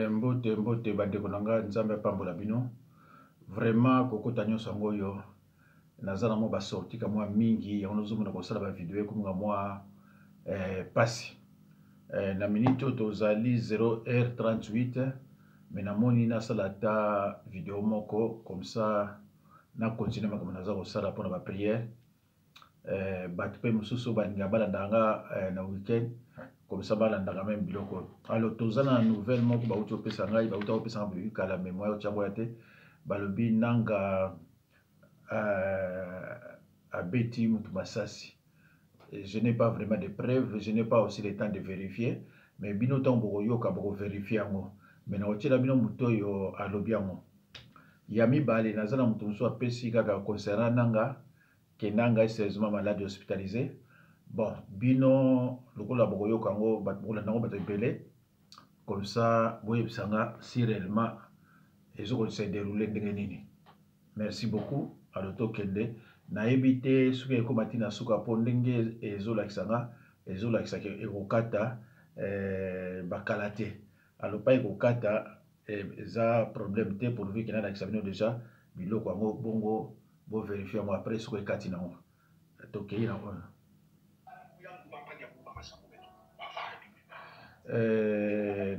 Mbote bandeko nanga nzambe apambola bino. Vraiment kokota nyonso yango oyo naza na mwa basorti ka mwa mingi yango nozomona kosala bavideo ekominga mwa pasi. Na minute oyo tozali 0h38 me namoni nasala ata video moko comme ça na continue makambo naza kosala mpona bapriere. Bato mpe mosusu balinga balandanga na weekend comme ça balandanga même biloko. Alors toza na nouvelle moko bauti opesa ngai bauti opesa ngai boyi kala mémoire otiango ya te balobi nanga abeti mutu masasi. Je n'ai pas vraiment de preuves, je n'ai pas aussi le temps de vérifier, mais bino tango boko yoka boko vérifier yango. Mais na otila bino muto yo alobi yango. Ya mibale naza na mutu mosusu apesi kaka concernant nanga ke nanga est sérieusement malade hospitalisé. Bon, bino lokola boko yoka yango bokola nango bato ebele comme ça boyebisanga si réellement ezoko se dérouler ndenge nini. Merci beaucoup. Alors tokende nayebi te soki ekoma ntina suka mpo ndenge ezolakisanga ezolakisaka ekokata bakala te. Alors pa ekokata eza problème te pourvu ke nalakisa bino déjà biloko yango bongo bo vérifier yango après soki ekati nango tokei na oyo.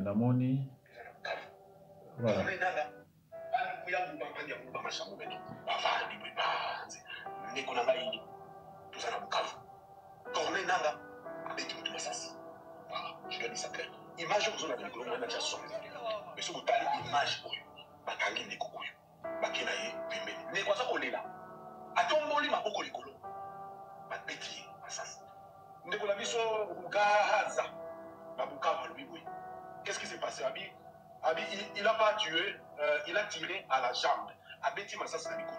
Namoni voilà. Je dois dire ça clair. Image que vous avez dit, on a déjà son. Mais si vous avez image, bakangi ne kokoyo. Bakena ye pembeni. Ne kwa soko lela. Atomboli maboko likolo. Babeti asasi. Ndeko la biso Gaza. Babuka Walubi. Qu'est-ce qui s'est passé Abi, il n'a pas tué, il a tiré à la jambe. Abeti Massas Namikolo.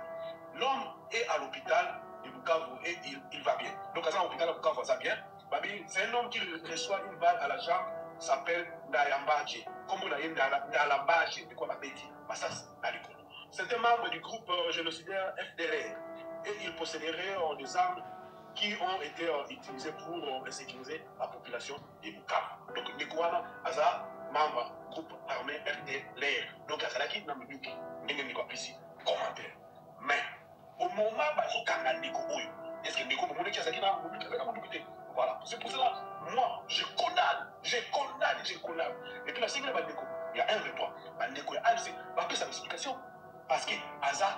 L'homme est à l'hôpital de Bukavu et il va bien. Donc, à l'hôpital de Bukavu, ça va bien. C'est un homme qui reçoit une balle à la jambe, s'appelle Ndayambaji. Comme on a dit, Ndayambaji, de quoi Babeti Massas Namikolo. C'est un membre du groupe génocidaire FDLR. Et il posséderait des armes qui ont été utilisées pour sécuriser la population de Bukavu. Donc, Nikouana, Aza, membre groupe armé FDLR. Donc, Azalaki, Namuduki, Nengeniko Pisi, commentaire. Mais, au moment où Kanga Niko Oyo, est-ce que Niko Mouni Kazaki n'a pas. Voilà. C'est pour cela, moi, je condamne. Et puis, la signe de Niko, il y a un de toi. Niko, il y a un sa explication. Parce que Aza,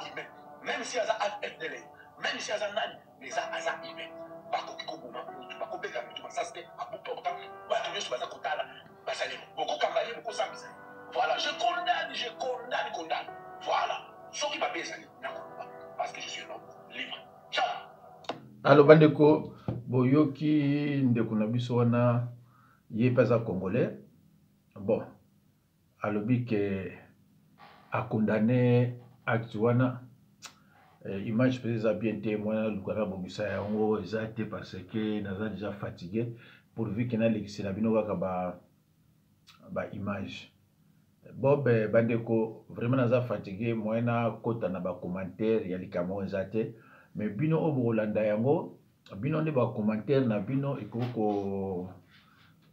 même si Aza FDLR, même si Aza Nani, mais Aza humain. Voilà, je condamne. Voilà. Ce qui m'a baisé, parce que je suis un homme libre. Ciao. Alors, bandeko, boyoki ndeko na biso wana ye pesa congolais. Bon, alobi ke a condamné acte wana. Image peut-être bien témoin lukara bongisa yango eza te parce que naza déjà fatigué pourvu que na lekisela bino kaka ba image. Bon bandeko vraiment naza fatigué moi na kota na ba commentaire ya likamo eza te mais bino obolanda yango bino ne ba commentaire na bino ekoko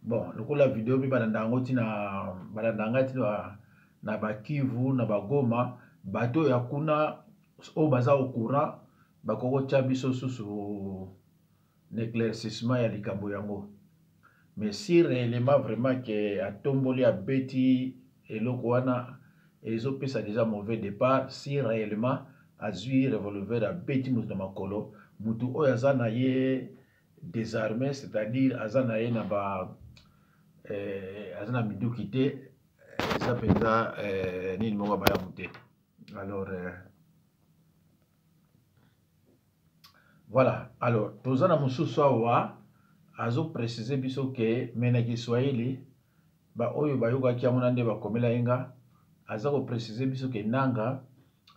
bon lokola vidéo bi balanda yango tina balanda tina na ba Kivu na ba Goma bato ya kuna au baza au courant bakoko tia biso susu l'éclaircissement ya likambo yango. Mais si réellement vraiment que atomboli abeti eloko wana ezopesa déjà mauvais départ, si réellement azui revolver abeti mutu na makolo mutu oyo aza na ye désarmé, c'est-à-dire aza na ye na ba aza na miduki te eza penza nini moko baya mute. Alors voilà, alors tozana mususu awa azo préciser biso ke menaki Swahili ba oyo bayokaki yango nde bakomela yenga aza ko préciser biso ke nanga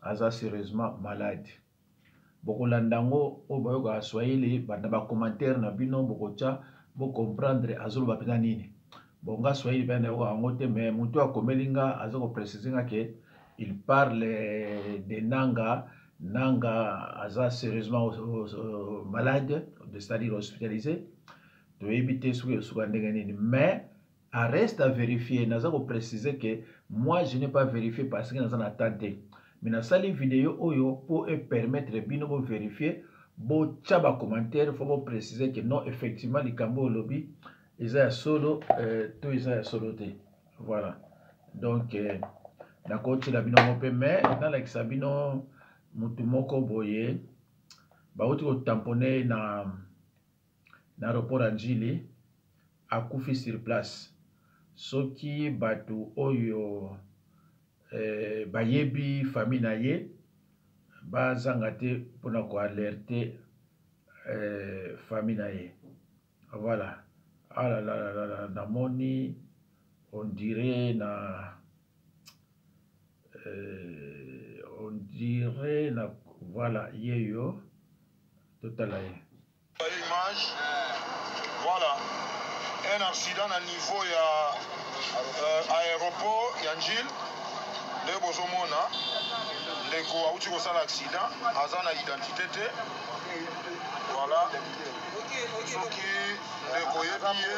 aza sérieusement malade. Bokolanda ngo oyo bayoka Swahili banda ba commentaire na bino bokocha bo comprendre azoloba pena nini. Bonga Swahili banda yo yango te mais mutu akomelinga aza ko préciser nga ke il parle de nanga aza sérieusement malade, c'est-à-dire hospitalisé. Tu veux éviter ce que tu as. Mais Reste à vérifier. Nous avons précisé que moi, je n'ai pas vérifié parce que nous avons tenté. Mais dans cette vidéo, pour permettre de bien vérifier, bon, tchaba commentaire, il faut préciser que non, effectivement, les Cambo lobby, ils ont solo, tout ils ont solo. Voilà. Donc, d'accord, tu l'as bien montré, mais dans l'exabino, mutumoko boye, bah, autre tamponné dans l'aéroport Anjili, a koufi sur place. Soki batu oyo bayebi famille na ye bazanga te mpona koalerte famille na ye. Voilà. Ah là là là là, namoni on dirait voilà yeyo totala ye. Image, voilà, un accident à niveau ya aéroport ya Njili nde bozomona ndeko auti kosala accident aza na identité te. Voilà, soki ndeko yebi ye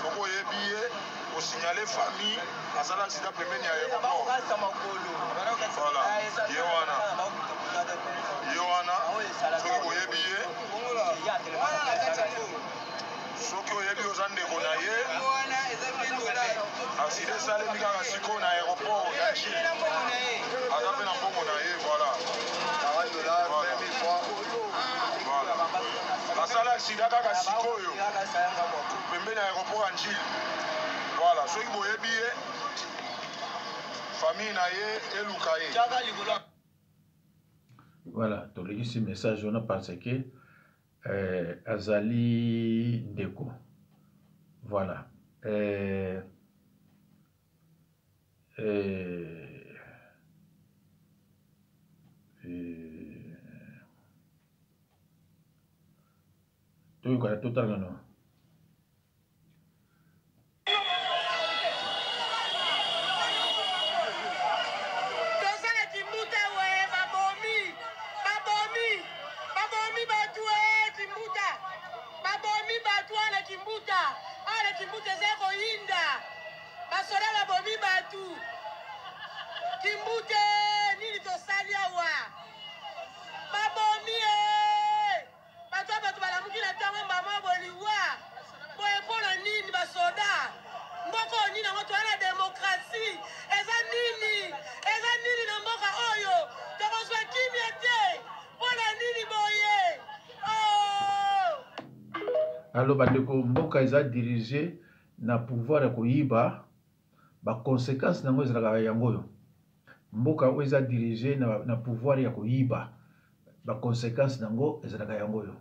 soko yebi ye osignale famille asala accident pembeni ya aéroport. Voilà, ye wana soki boyebi ye soki oyebi oza ndeko na ye accident esalemi kaka sikoyo na aéroport ya Njili aza mpe na mbongo na ye. Voilà, asala accident kaka sikoyo pembeni ya aéroport ya Njili. Voilà, soki boyebi ye famille na ye eluka ye. Voilà, tu as ce message on a parce que Azali Ndeko. Voilà. Tu connais tout le nom. Kimbute nini tosali awa babomi bato balamuki na ntango mama boliwa boye mpona nini basoda mboka onini yango toza na demokrasi eza nini na mboka oyo tokozwa kimia te mpona nini boye. Alors bandeko mboka eza dirige na pouvoir ya koyiba baconséquence nango ezalaka yango oyo. Mboka oyo eza dirige na pouvoir ya koyiba baconséquence nango ezalaka yango oyo.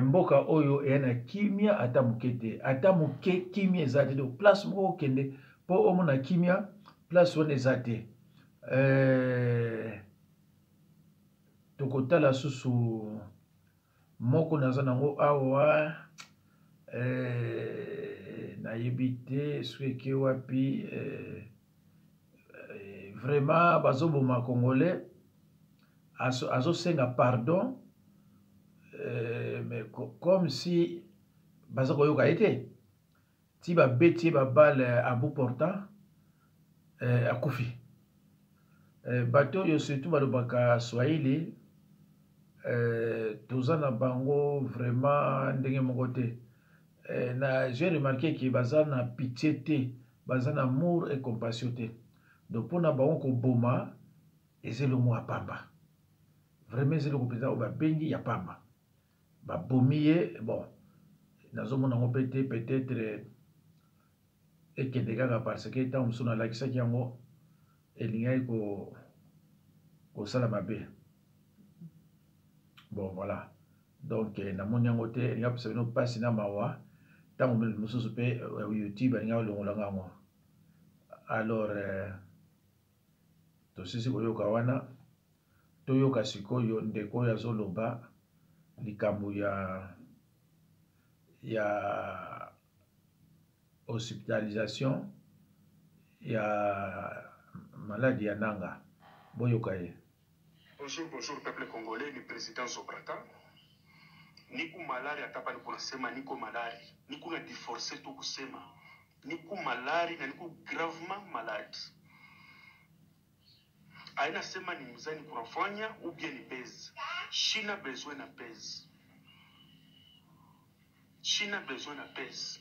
Mboka oyo eya na kimia ata moke te, ata moke kimia eza te. Donc place moko okende mpo omona kimia place wana eza te. Tokotala susu moko naza nango awa nayebi te soki wapi. Vraiment bazoboma congolais azosenga pardon, mais comme si baza koyoka ye te ti babeti ye babale à bout portant akufi. Bato oyo surtout balobaka swahili toza na bango vraiment ndenge moko te. J'ai remarqué que baza na pitié te, baza na amour et compassion te. Donc pour na bango koboma ezelongo ya pamba, vraiment ezelongo mpenza oyo babengi ya pamba babomi ye. Bon nazomona yango mpe te, peut-être ekende kaka parce que ntango mosusu nalakisaki yango elingaki kosala mabe. Bon voilà, donc namoni yango te elinga pesa bino mpasi na mawa ntango mosusu mpe YouTube alinga olongolanga yango. Alors tosisi koyoka wana toyoka sikoyo ndeko oyo azoloba likambo ya hospitalisation ya maladie ya nanga. Boyoka ye. Bonjour peuple congolais, le président Sokrata. Niku malari atapa niko nasema niko malari. Niku na divorce to kusema. Niku malari na niku gravement malade. Aina sema ni mzani kunafanya ou bien ni pèse. China besoin na pèse. China besoin na pèse.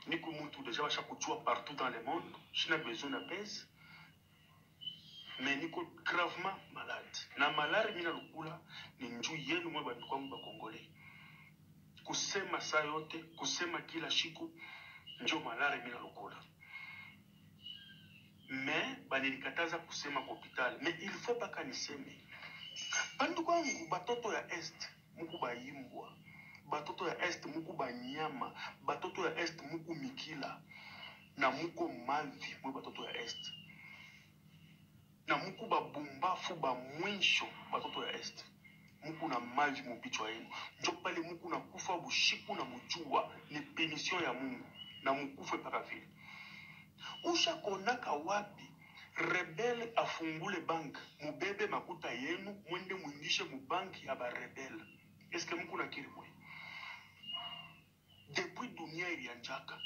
Niku mutu déjà wacha kujua partout dans le monde. China besoin na pèse. Mais niko gravement malade. Na malari mina lukula ni njuu yenu mwe bandu kwangu bakongole. Kusema saa yote, kusema kila siku, njo malari mina lukula. Mais banilikataza kusema kwa hospitali. Mais il faut baka niseme. Bandu kwangu batoto ya Est muku bayimbwa. Batoto ya Est muku banyama. Batoto ya Est muku mikila. Na muko mavi mwe batoto ya Est. Na muku babumbafu ba mwisho batoto ya Est. Muku na mavi mubichwa yenu. Njo pale muku na kufa bushiku na mujua. Ni penisyon ya Mungu. Na mukufe paka vile. Usha konaka wapi rebel afungule bank mubebe makuta yenu mwende mwingishe mubanki ya ba rebel. Eske muku na kiribwe? Depuis dunia ilianjaka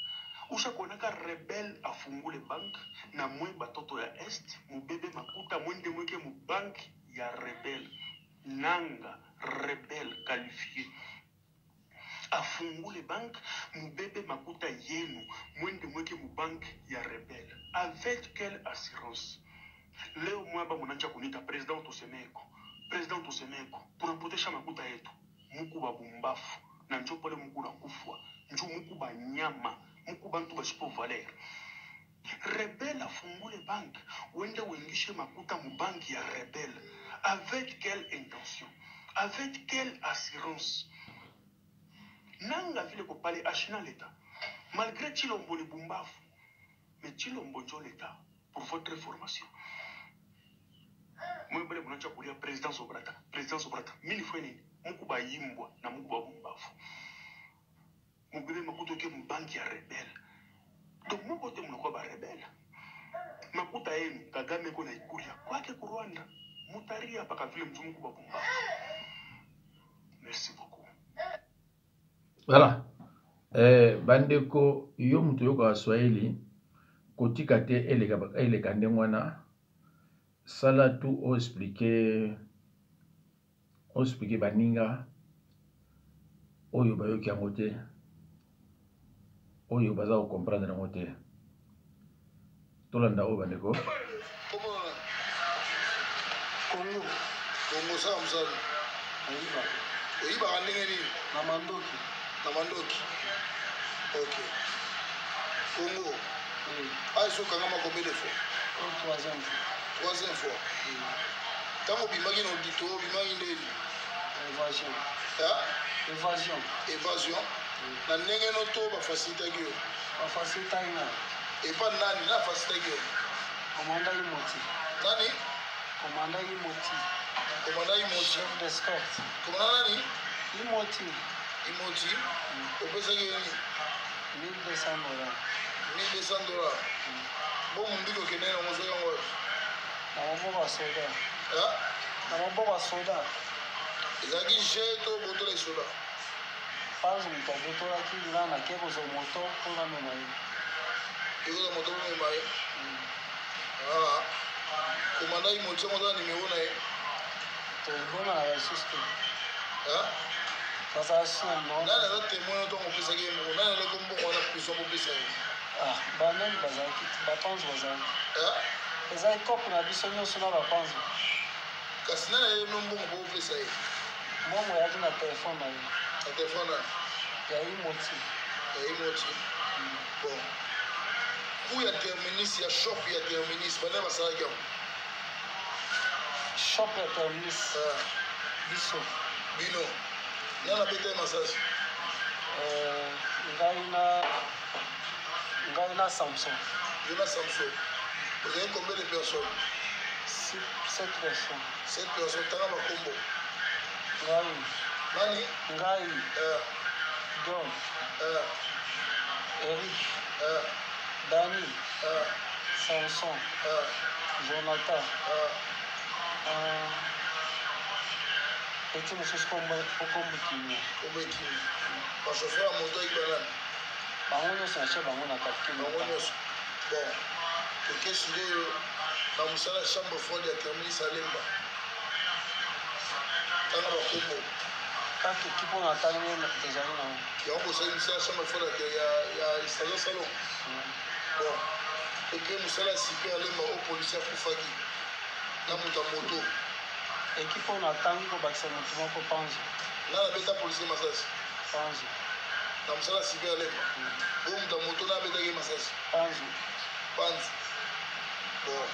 usha konaka rebel afungule bank na mwe batoto ya Est mubebe makuta mwende mweke mubanki ya rebel. Nanga rebel qualifié afungule bank mubebe makuta yenu mwende mweke mubank ya rebel. Avec quelle assurance? Leo mwaba munanja kunita president Tosemeko tunapotesha makuta yetu. Muku babumbafu na njo pole muku na kufwa njo muku banyama muku bantu bashipo valer. Rebel afungule bank wende wengishe makuta mubanki ya rebel. Avec quelle intention? Avec quelle assurance? Nanga vile ko pale ashina l'État. Malgré Chilombo le bumbafu. Mais Chilombo njo l'État. Pour votre information. Moi bale munancha kulia président Sobrata. Mini fweni. Muku ba yimbwa na muku ba bumbafu. Mubebe makuto ke mbanki ya rebel. Donc muko te munako ba rebel. Makuta yenu Kagame ko na ikulia. Kwake ku Rwanda. Mutaria paka vile mtu muku ba bumbafu. Merci beaucoup. Voilà. Bandeko yo mutu yoka wa Swahili kotika te eleka ndenge wana sala tu o expliquer baninga oyo bayoki yango te oyo baza ko comprendre yango te tolanda oyo bandeko Kongo sa msali oyiba ndenge nini na mandoki. Ok. Congo. Ah, ils sont quand même combien de fois? Troisième fois. Quand on bimagi dans le dito, bimagi dans Évasion. Évasion. Na nenge no to ba facilité gyo. Ba facilité ina. Et pas nani na facilité gyo. Commandant Imoti. Nani? Commandant Imoti. Chef d'escorte. Commandant nani? Imoti. Au pesa gyo ni $1,200. $1,200. Bon mbiko kenena mozo yango. Na maboba soda. Na maboba soda. Ezaki jeto boto les soda. Pas un moto là qui vient na kebo zo moto pour la mémoire. Iko za moto pour mémoire. Ah. Commandant Imoti moto numéro na ye. To bona la suste. Parce que non. Nana za témoin to mo pesa ke mo nana le kombo wana puso mo pesa ye. Ah, banan bazaki, bapanzo bazaki. Ezai kopo na biso nyonso na bapanzo. Kasi nana ye nombo mo pesa ye. Momo yaki na telefone na ye. Na telefone na ya Imoti. Bon. Ku ya terminus ya shop ya terminus bana basalaki yango. Shop ya terminus. Biso. Bino. Nana bete massage. Ngai na Samson. Vous avez combien de personnes? 7 personnes. 7 personnes. T'as un combo. Ngai. Nani? Ngai. John. Eric. Dani. Samson. petit mosusu okombukini obekini bachauffeur ya moto ayiki banani bango nyonso na che bango na kapitene bango nyonso bon tokesi ndeyo na mosala ya chambre froide ya terminus alemba tanga bakombo kaka ekipe oyo natangi ezali nango yango bosali mosala ya chambre froide ya station salon bon eke mosala ya super alemba o policier akufaki na moto ya moto ekipe oyo natangi kobakisa motu moko panzo nga nabeta policier masasi panzo na mosala ya super alemba oyo moto ya moto na abetaki masasi panzo panzi bon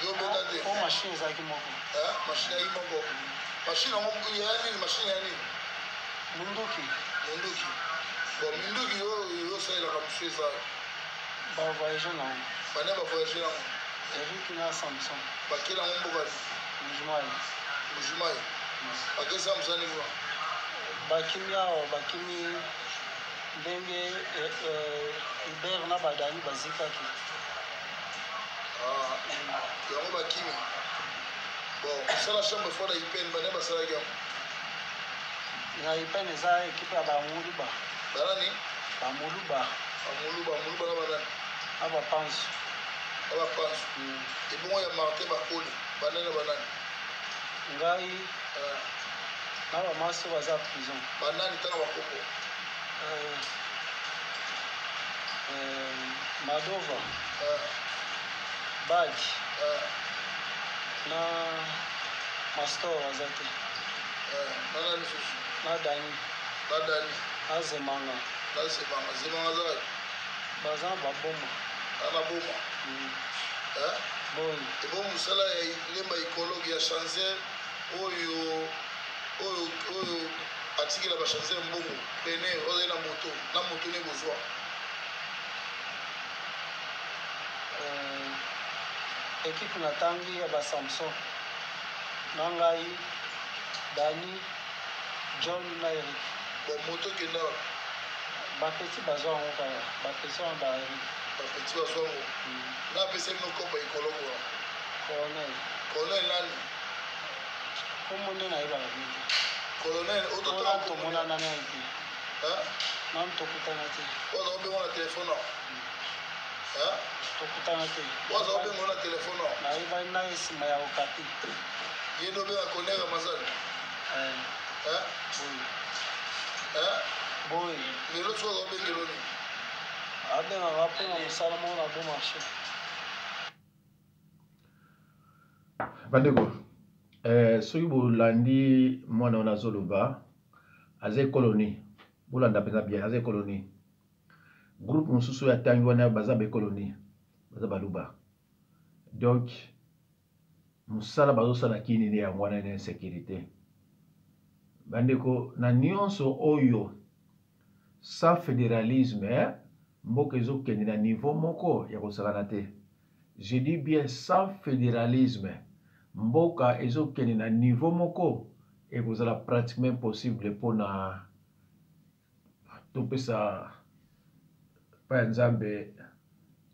yo beta te o machine ezalaki moko machine yaki moko machine yango ya nini machine ya nini munduki bon minduki oyo osalelaka mosu eza bavoyage nango bane bavoyage yango eriki na samson bakeli yango mbokani mujimai bakesa mosani kuna bakimi awa bakimi ndenge hubert na badani bazikaki yango bakimi bon osala chambre froide ya ipene bane basalaki yango na ipene eza ekipe ya bamuluba banani bamuluba na banani na bapanso ebongo ya martin bakoli banani na banani ngai na bamasi baza prison banani ntanga bakombo madova badi na mastor aza te nanani susu na dani na zemanga aza baza na baboma ana boma boyi ebo mosala ya lemba ekologe ya chancer oyo atikela bachancer mbongo pene ozali na moto ne bozwa ekipe natangi ya basamson na ngai dani john na erik bon moto kenda bapeti bazwa yango kaka bapeti wana baerik bapeti bazwa yango na apesa bino kopa ekologo wana colonel nani kombo nde nayebaka mingi colonel mpona tomonana na te nanu tokutana te oza obengo na telefone awa tokutana te oza obengo na telefone awa nayebani na nsima ya okapi ye nde obenga colonel ramazani boyi lelo so oza obengelo nini abengaka mpona mosala moko na bon marché bandeko soki bolandi mwana wana azoloba aza ekoloni bolanda mpenza bien aza ekoloni groupe mosusu oyo atangi wana baza baekoloni baza baluba donc mosala bazosala kini nde yango wana na insécurité bandeko na nyonso oyo sans fédéralisme mboka ezokende na niveau moko ya kosalana te je dis bien sans fédéralisme mboka ezokende na niveau moko ekozala pratiquement impossible mpona topesa pa ya nzambe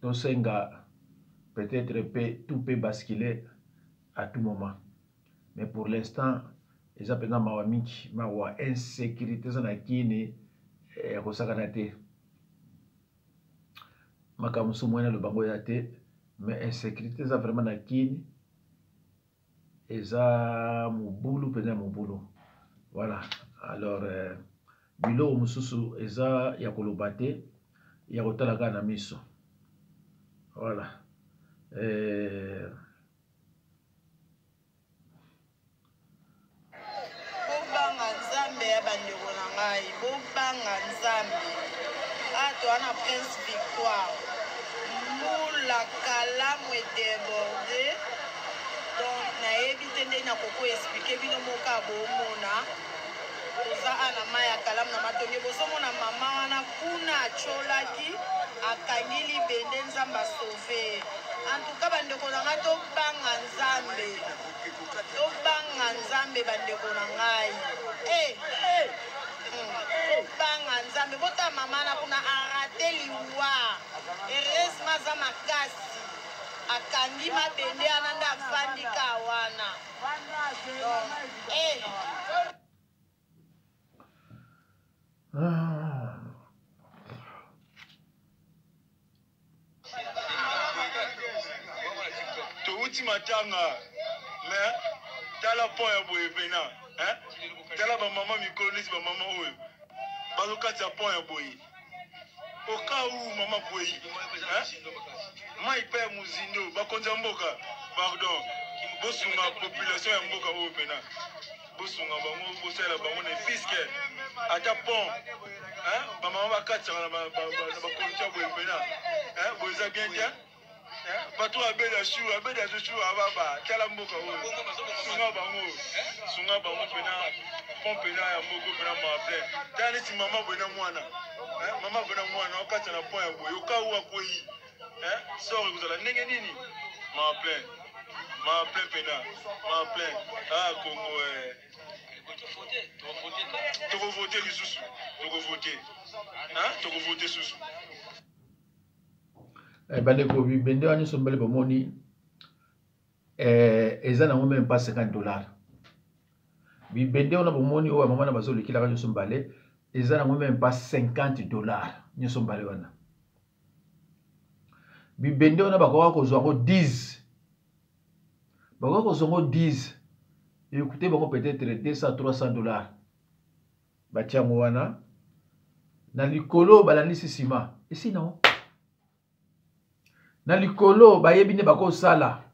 tosenga peut-être tout peut basculer à tout moment mais pour l'instant eza mpenza mawa mingi mawa insécurité eza na kini ya kosakana te makambo mosusu mwene alobango ya te mais insécurité eza vraiment na kini eza mobulu mpenza mobulu voilà alors biloko mosusu eza ya koloba te ya kotala kaka na miso voilà bobanga nzambe ya bandeko na ngai bobanga nzambe ato wana prince victoire mbula kalamu edeborde donc nayebi te ndenge nakoko explike bino moka bomona toza ana mai ya kalamu na matonge bozomona mama wana kuna atyolaki akangi libende nzambe asauve antuka bandeko na ngai tobanga nzambe bandeko na ngai tobanga nzambe bota mama na kuna arate liwa heureusement aza makasi akandi mabende ananda afandi kawana. Touti matanga, mais tala point ya boye pena, hein? Tala ba maman mikolonisi ba maman oyo. Bazo kati ya point ya boye. Au cas où maman boye, hein? Mai pe muzindo ba konza mboka, pardon. Bosunga population ya mboka oyo pena. Bosunga bango bosela bango ne fiske ata pont, hein? Ba maman ba kati na ba konza boye pena. Hein? Boza bien bien. Bato abeda chou ababa tala mboka oyo sunga bango pena pont pena ya moko pena maple tala neti mama bwena mwana okati na point ya boye oka uwa koyi sori kozala ndenge nini maple pena maple Congo tokovote lisusu tokovote susu. Bandeko bibende wani sombele bomoni eza na même pas $50. Bibende ona bomoni owa mama na bazo likila kanyo sombale eza na même pas $50 nyo sombale wana. Bibende ona bakoka ko zongo 10. Bakoka ko zongo 10. Écoutez bango peut-être $200-300. Batiango wana na likolo balandisi sima. Esi non. Na likolo bayebi ne bako sala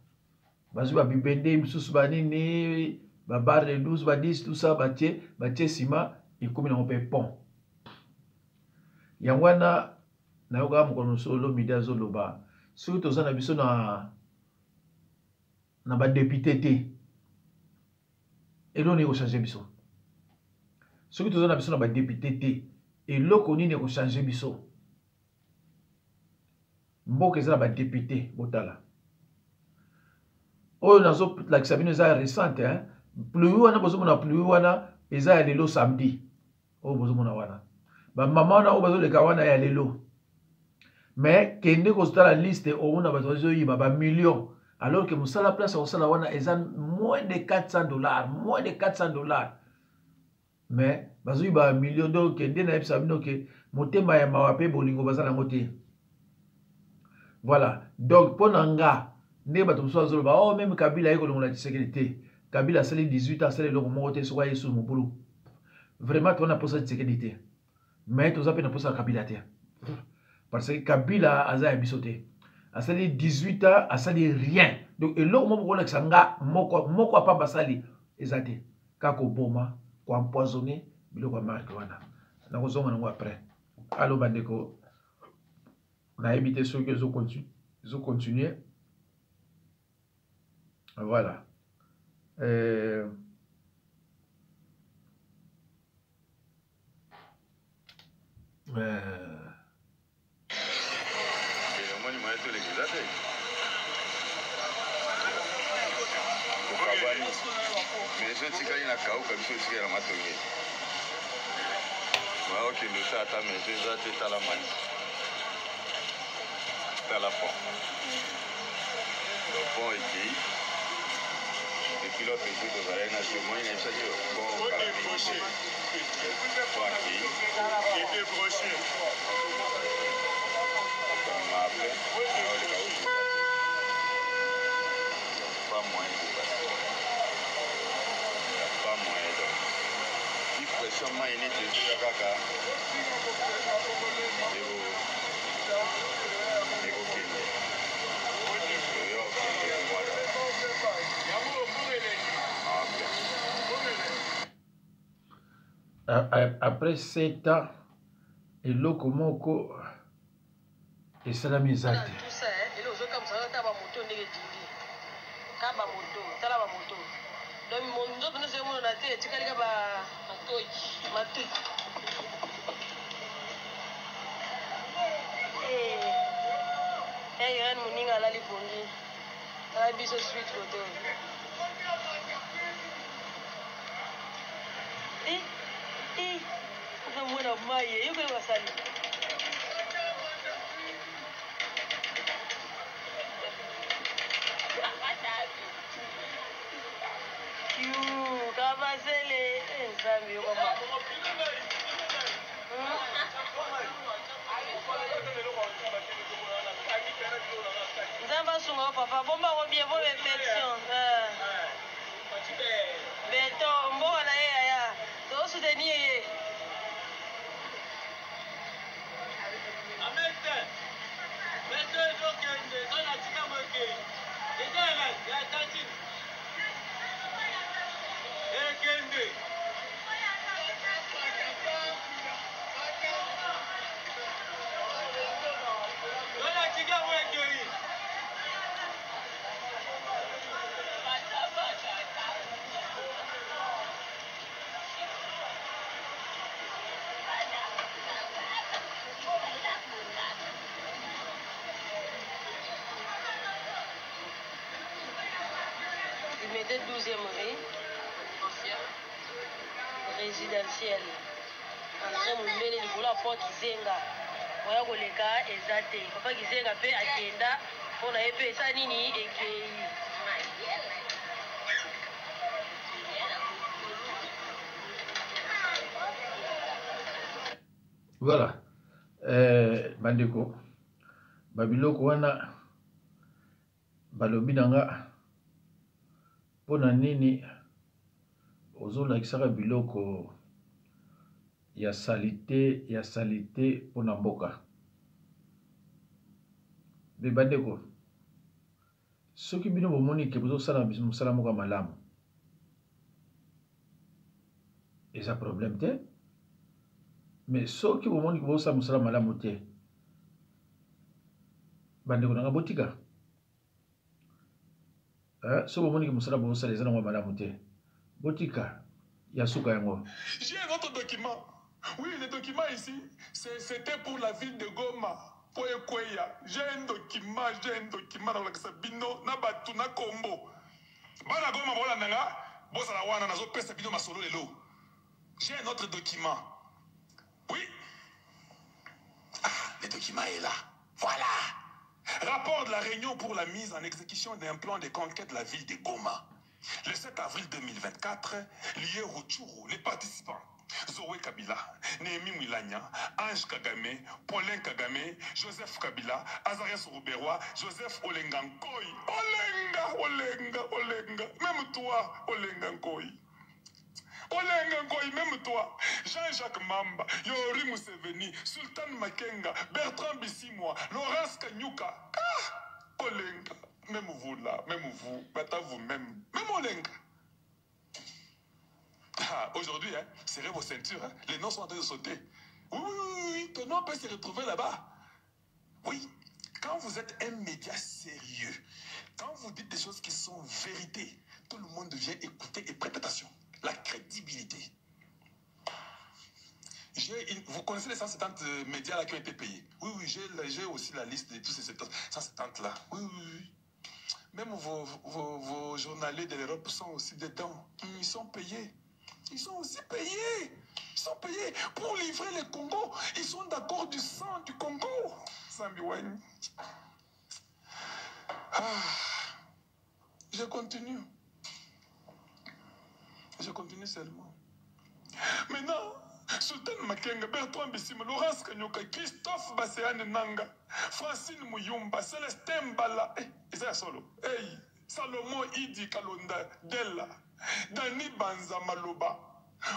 bazu ba bibende misusu banini ba bar de 12 ba 10 tout ça batie sima ikomi na mpe pont yangwana na yoga mukono solo media zoloba soki toza na biso na ba député te eloni ko changer biso soki toza na biso na ba député te eloko nini ko changer biso mboka eza na ba député botala oyo nazo lakisa bino eza récente hein pluie wana bozomona pluie wana eza ya lelo samedi oyo bozomona wana ba mama wana oyo bazoleka wana ya lelo mais kende kozotala liste omona bato bazoyiba ba million alors que mosala place kosala wana eza moins de $400 mais bazoyiba ba million donc kende na yebisa bino ke motema ya mawa pe bolingo baza nango te. Voilà. Donc, pour Nanga, ne bato mosusu ba oh même Kabila eko longola sécurité. Kabila sali 18 ans sali longo moto so waye sur mon boulot. Vraiment tu on a posé sécurité. Mais tu as pas posé Kabila te. Parce que Kabila aza bisoté. A sali 18 ans, a sali rien. Donc et là mo ko sanga moko pa basali ezate. Kako boma, ko empoisonner, biloko marque wana. Na ko zonga ngo après. Allo bandeko. On a évité ceux qui ont continué. Voilà. À la pont. Le pont est qui? Et puis l'autre est de la nation moyenne, il s'agit de pont débroché. Pont qui est débroché. Pas moyen de passer. Pas moyen de. Il pression moyenne de Kaka. Après 7 ans, et l'oko moko et c'est la misère. Tout ça, et le jeu comme ça, t'as pas moto négatif. T'as pas moto, t'as la moto. Donc mon job nous c'est mon até, tu connais pas matouille. Eh, yan muninga la lipongi. La biso sweet photo. Mwana maye yuko ni wasali sunga papa bomba ko bien bo infection beto mbo na ya to soutenir ye amete beto jokende ona tika moke idela ya tati ekende ona tika moke il mettait 12e rue résidentielle entre Mumbele likolo ya port Kizenga oya koleka eza te papa Kizenga mpe akenda mpona ye mpe esa nini ekei Voilà. Bandeko babiloko wana balobi nanga mpona nini ozolakisaka biloko ya salite mpona mboka. Be bandeko soki bino bomoni ke bozosala mosala moko malamu eza problème te, mais soki bomoni ke bozosala mosala malamu te bandeko nanga botika. So bomoni ke mosala bozosala eza nango malamu te botika ya suka yango. J'ai un autre document. Oui, le document ici, c'était pour la ville de Goma. Pour Ekweya. J'ai un document dans le Sabino, Nabatu, Nakombo. Bana Goma, voilà, Nanga, Bossala Wana, Nazo, Pesa, Bino, Masolo, Lelo. J'ai un autre document. Oui. Ah, le document est là. Voilà. Rapport de la réunion pour la mise en exécution d'un plan de conquête de la ville de Goma. Le 7 avril 2024, lié Rutshuru, les participants. Zoé Kabila, Néhémie Mwilanya, Ange Kagame, Paulin Kagame, Joseph Kabila, Azarias Rouberois, Joseph Olenga Nkoy. Olenga. Même toi, Olenga Nkoy. Olenga Nkoy, même toi. Jean-Jacques Mamba, Yori Museveni, Sultan Makenga, Bertrand Bissimwa, Laurence Kanyuka. Ah, Olenga. Même vous là, même vous, maintenant vous-même, même Olenga. Ah, aujourd'hui, hein, serrez vos ceintures, hein, les noms sont en train de sauter. Oui, ton nom peut se retrouver là-bas. Oui, quand vous êtes un média sérieux, quand vous dites des choses qui sont vérités, tout le monde vient écouter et prêter attention. La crédibilité. Vous connaissez les 170 médias là qui ont été payés? Oui, j'ai aussi la liste de tous ces 170 là. Oui. Même vos journaliers de l'Europe sont aussi dedans. Ils sont payés. Ils sont aussi payés. Ils sont payés pour livrer le Congo. Ils sont d'accord du sang du Congo. Sambiwani. Je continue. Je continue seulement. Maintenant, Sultan Makenga, Bertrand Bissima, Laurence Kanyoka, Christophe Basséane Nanga, Francine Mouyumba, Célestin Mbala, Isaiah Solo, Salomon Idi Kalonda, Della, Dani Banza Maloba,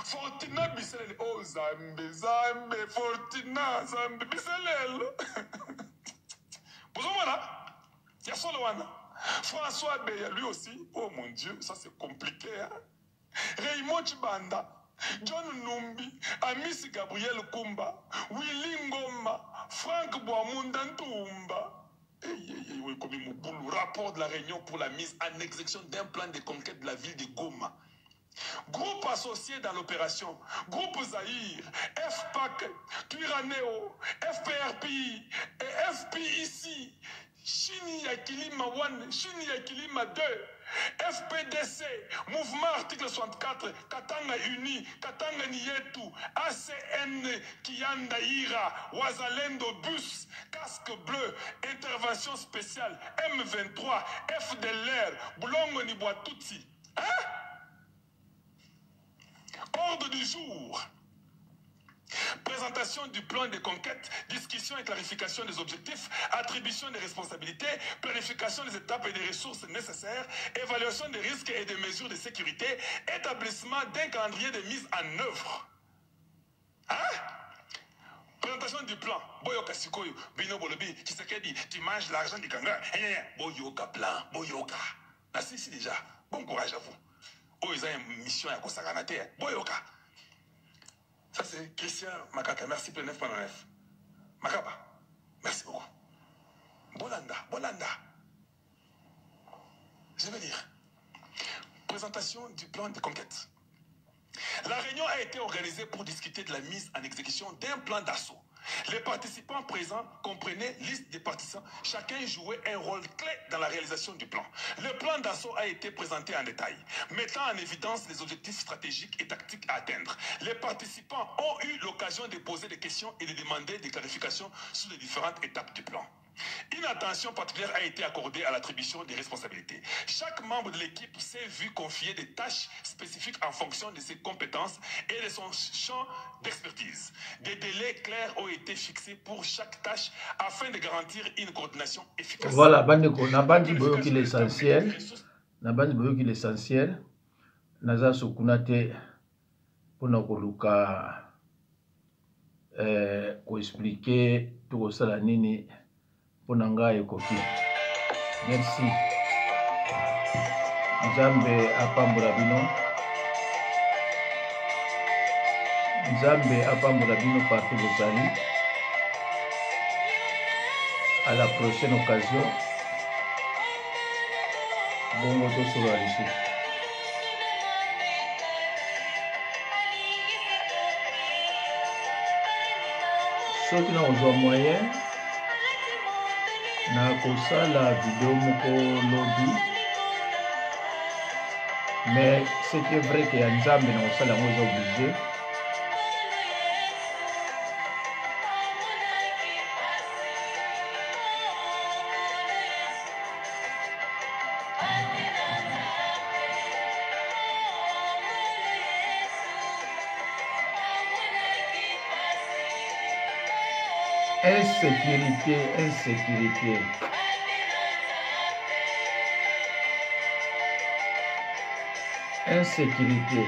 Fortina Bissel, oh Zambe, Fortina, Zambe, Bissel. Vous voilà, il y a Soloana. François Beya, lui aussi, oh mon Dieu, ça c'est compliqué. Hein? Raymond Chibanda, John Numbi, Amis Gabriel Kumba, Willy Ngoma, Franck Boamunda Ntoumba. Rapport de la réunion pour la mise en exécution d'un plan de conquête de la ville de Goma. Groupe associé dans l'opération, Groupe Zahir, FPAC, Tuiraneo, FPRPI et FPIC, Chini Yakilima 1, Chini Yakilima 2, FPDC, Mouvement Article 64, Katanga Uni, Katanga Nietu, ACN Kianda Ira, Wazalendo Bus, Casque Bleu, Intervention Spéciale, M23, FDLR, Boulongo Niboatutsi. Hein? Ordre du jour. Présentation du plan de conquête, discussion et clarification des objectifs, attribution des responsabilités, planification des étapes et des ressources nécessaires, évaluation des risques et des mesures de sécurité, établissement d'un calendrier de mise en œuvre. Hein? Présentation du plan. Boyoka Sikoyo, Bino Bolobi, Tshisekedi, tu manges l'argent du Kanga. Boyoka plan, Boyoka. Ah, si, déjà. Bon courage à vous. Oh, ils ont une mission à Kosaganate. Boyoka. Ça, c'est Christian Makaka. Merci pour le 9.9. Makaba. Merci beaucoup. Bolanda, Bolanda. Je vais dire. Présentation du plan de conquête. La réunion a été organisée pour discuter de la mise en exécution d'un plan d'assaut. Les participants présents comprenaient liste des partisans. Chacun jouait un rôle clé dans la réalisation du plan. Le plan d'assaut a été présenté en détail, mettant en évidence les objectifs stratégiques et tactiques à atteindre. Les participants ont eu l'occasion de poser des questions et de demander des clarifications sur les différentes étapes du plan. Une attention particulière a été accordée à l'attribution des responsabilités. Chaque membre de l'équipe s'est vu confier des tâches spécifiques en fonction de ses compétences et de son champ d'expertise. Des délais clairs ont été fixés pour chaque tâche afin de garantir une coordination efficace. Voilà, Bandeko, Nabandi Boyoki l'essentiel. Nabandi Boyoki l'essentiel. Naza Sokunate Ponakoluka ko expliquer tout ça la nini. Ponanga et Koki. Merci. Nzambe apambula bino. Nzambe apambula bino partout vous allez. À la prochaine occasion. Bon moto sur la liste. Ceux qui n'ont pas moyen. Na kosala vidéo moko lobby, mais c'était vrai que Nzambe na kosala ngo eza obligé. Insécurité, insécurité. Insécurité.